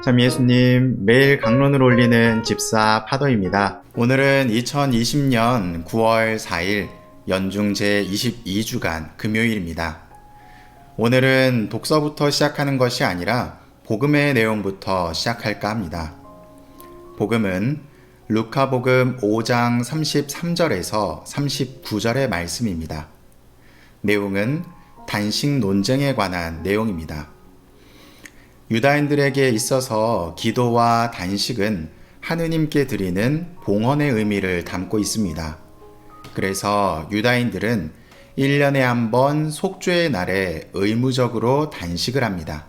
참 예수님 매일 강론을 올리는 집사 파더입니다. 오늘은 2020년 9월 4일 연중 제22주간 금요일입니다. 오늘은 독서부터 시작하는 것이 아니라 복음의 내용부터 시작할까 합니다. 복음은 루카복음 5장 33절에서 39절의 말씀입니다. 내용은 단식 논쟁에 관한 내용입니다. 유다인들에게 있어서 기도와 단식은 하느님께 드리는 봉헌의 의미를 담고 있습니다. 그래서 유다인들은 1년에 한 번 속죄의 날에 의무적으로 단식을 합니다.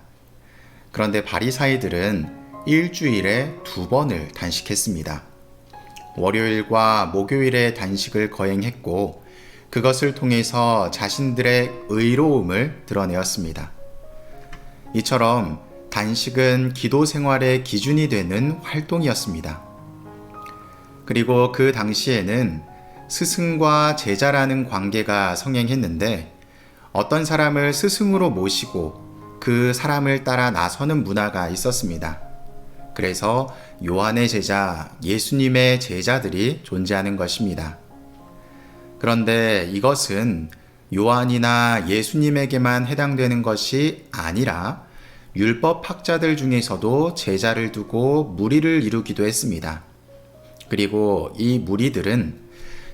그런데 바리사이들은 일주일에 2번을 단식했습니다. 월요일과 목요일에 단식을 거행했고 그것을 통해서 자신들의 의로움을 드러내었습니다. 이처럼 단식은 기도 생활의 기준이 되는 활동이었습니다. 그리고 그 당시에는 스승과 제자라는 관계가 성행했는데 어떤 사람을 스승으로 모시고 그 사람을 따라 나서는 문화가 있었습니다. 그래서 요한의 제자, 예수님의 제자들이 존재하는 것입니다. 그런데 이것은 요한이나 예수님에게만 해당되는 것이 아니라 율법학자들 중에서도 제자를 두고 무리를 이루기도 했습니다. 그리고 이 무리들은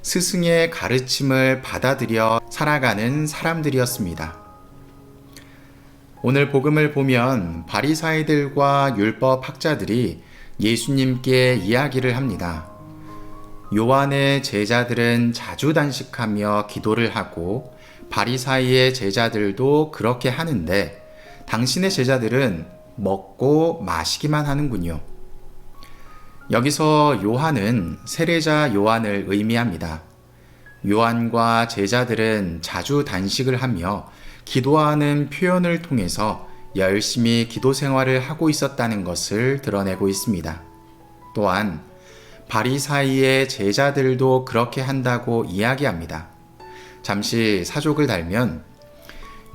스승의 가르침을 받아들여 살아가는 사람들이었습니다. 오늘 복음을 보면 바리사이들과 율법학자들이 예수님께 이야기를 합니다. 요한의 제자들은 자주 단식하며 기도를 하고 바리사이의 제자들도 그렇게 하는데 당신의 제자들은 먹고 마시기만 하는군요. 여기서 요한은 세례자 요한을 의미합니다. 요한과 제자들은 자주 단식을 하며 기도하는 표현을 통해서 열심히 기도 생활을 하고 있었다는 것을 드러내고 있습니다. 또한 바리사이의 제자들도 그렇게 한다고 이야기합니다. 잠시 사족을 달면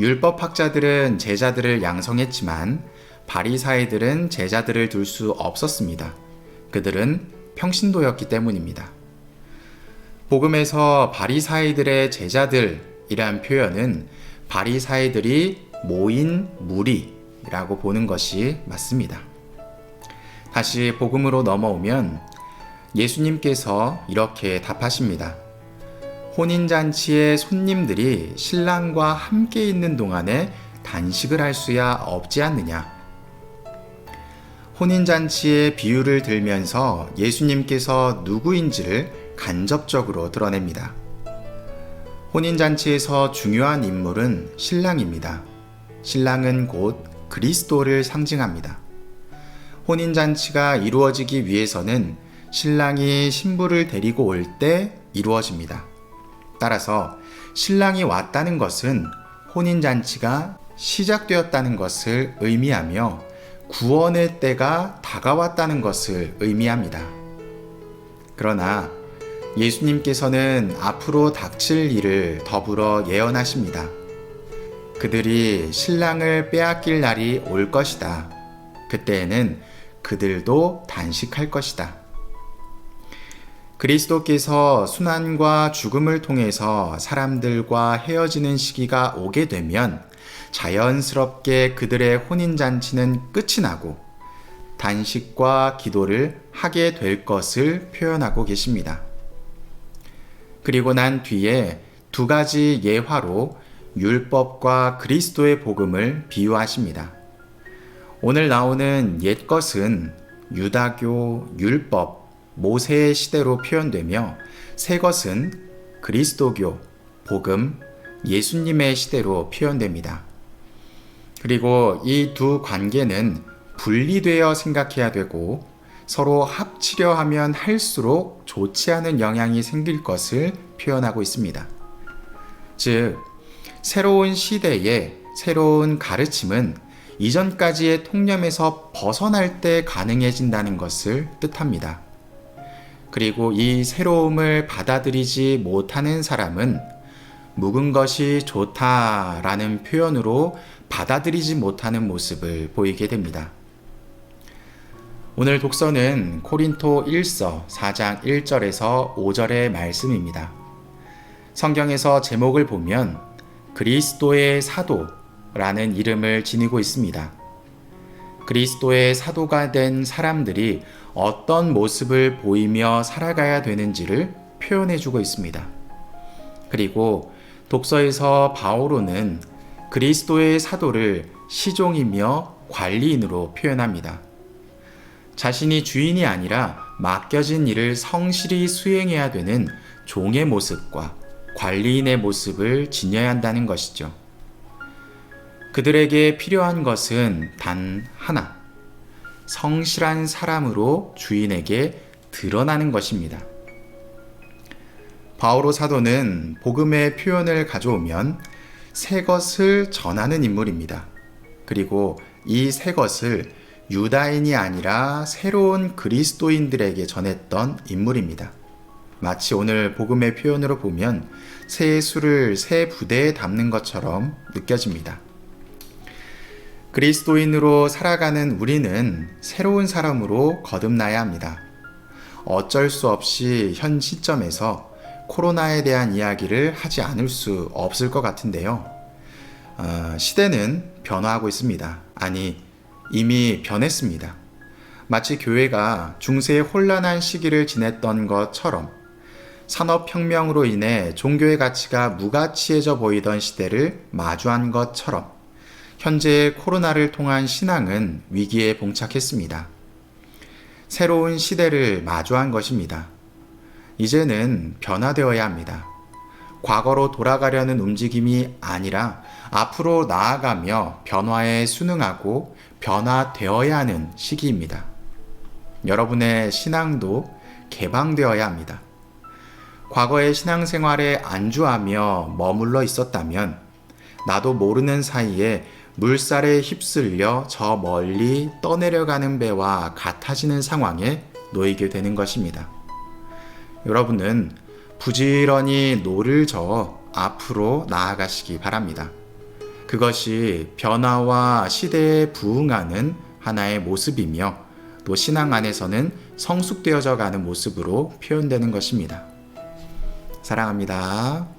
율법학자들은 제자들을 양성했지만 바리사이들은 제자들을 둘 수 없었습니다. 그들은 평신도였기 때문입니다. 복음에서 바리사이들의 제자들이란 표현은 바리사이들이 모인 무리라고 보는 것이 맞습니다. 다시 복음으로 넘어오면 예수님께서 이렇게 답하십니다. 혼인잔치의 손님들이 신랑과 함께 있는 동안에 단식을 할 수야 없지 않느냐. 혼인잔치의 비유를 들면서 예수님께서 누구인지를 간접적으로 드러냅니다. 혼인잔치에서 중요한 인물은 신랑입니다. 신랑은 곧 그리스도를 상징합니다. 혼인잔치가 이루어지기 위해서는 신랑이 신부를 데리고 올 때 이루어집니다. 따라서 신랑이 왔다는 것은 혼인잔치가 시작되었다는 것을 의미하며 구원의 때가 다가왔다는 것을 의미합니다. 그러나 예수님께서는 앞으로 닥칠 일을 더불어 예언하십니다. 그들이 신랑을 빼앗길 날이 올 것이다. 그때에는 그들도 단식할 것이다. 그리스도께서 순환과 죽음을 통해서 사람들과 헤어지는 시기가 오게 되면 자연스럽게 그들의 혼인잔치는 끝이 나고 단식과 기도를 하게 될 것을 표현하고 계십니다. 그리고 난 뒤에 2가지 예화로 율법과 그리스도의 복음을 비유하십니다. 오늘 나오는 옛것은 유다교, 율법, 모세의 시대로 표현되며 새 것은 그리스도교, 복음, 예수님의 시대로 표현됩니다. 그리고 이 두 관계는 분리되어 생각해야 되고 서로 합치려 하면 할수록 좋지 않은 영향이 생길 것을 표현하고 있습니다. 즉, 새로운 시대의 새로운 가르침은 이전까지의 통념에서 벗어날 때 가능해진다는 것을 뜻합니다. 그리고 이 새로움을 받아들이지 못하는 사람은 묵은 것이 좋다라는 표현으로 받아들이지 못하는 모습을 보이게 됩니다. 오늘 독서는 코린토 1서 4장 1절에서 5절의 말씀입니다. 성경에서 제목을 보면 그리스도의 사도라는 이름을 지니고 있습니다. 그리스도의 사도가 된 사람들이 어떤 모습을 보이며 살아가야 되는지를 표현해주고 있습니다. 그리고 독서에서 바오로는 그리스도의 사도를 시종이며 관리인으로 표현합니다. 자신이 주인이 아니라 맡겨진 일을 성실히 수행해야 되는 종의 모습과 관리인의 모습을 지녀야 한다는 것이죠. 그들에게 필요한 것은 단 하나, 성실한 사람으로 주인에게 드러나는 것입니다. 바오로 사도는 복음의 표현을 가져오면 새 것을 전하는 인물입니다. 그리고 이 새 것을 유다인이 아니라 새로운 그리스도인들에게 전했던 인물입니다. 마치 오늘 복음의 표현으로 보면 새 술을 새 부대에 담는 것처럼 느껴집니다. 그리스도인으로 살아가는 우리는 새로운 사람으로 거듭나야 합니다. 어쩔 수 없이 현 시점에서 코로나에 대한 이야기를 하지 않을 수 없을 것 같은데요. 시대는 변화하고 있습니다. 아니, 이미 변했습니다. 마치 교회가 중세의 혼란한 시기를 지냈던 것처럼 산업혁명으로 인해 종교의 가치가 무가치해져 보이던 시대를 마주한 것처럼 현재의 코로나를 통한 신앙은 위기에 봉착했습니다. 새로운 시대를 마주한 것입니다. 이제는 변화되어야 합니다. 과거로 돌아가려는 움직임이 아니라 앞으로 나아가며 변화에 순응하고 변화되어야 하는 시기입니다. 여러분의 신앙도 개방되어야 합니다. 과거의 신앙생활에 안주하며 머물러 있었다면 나도 모르는 사이에 물살에 휩쓸려 저 멀리 떠내려가는 배와 같아지는 상황에 놓이게 되는 것입니다. 여러분은 부지런히 노를 저어 앞으로 나아가시기 바랍니다. 그것이 변화와 시대에 부응하는 하나의 모습이며 또 신앙 안에서는 성숙되어져 가는 모습으로 표현되는 것입니다. 사랑합니다.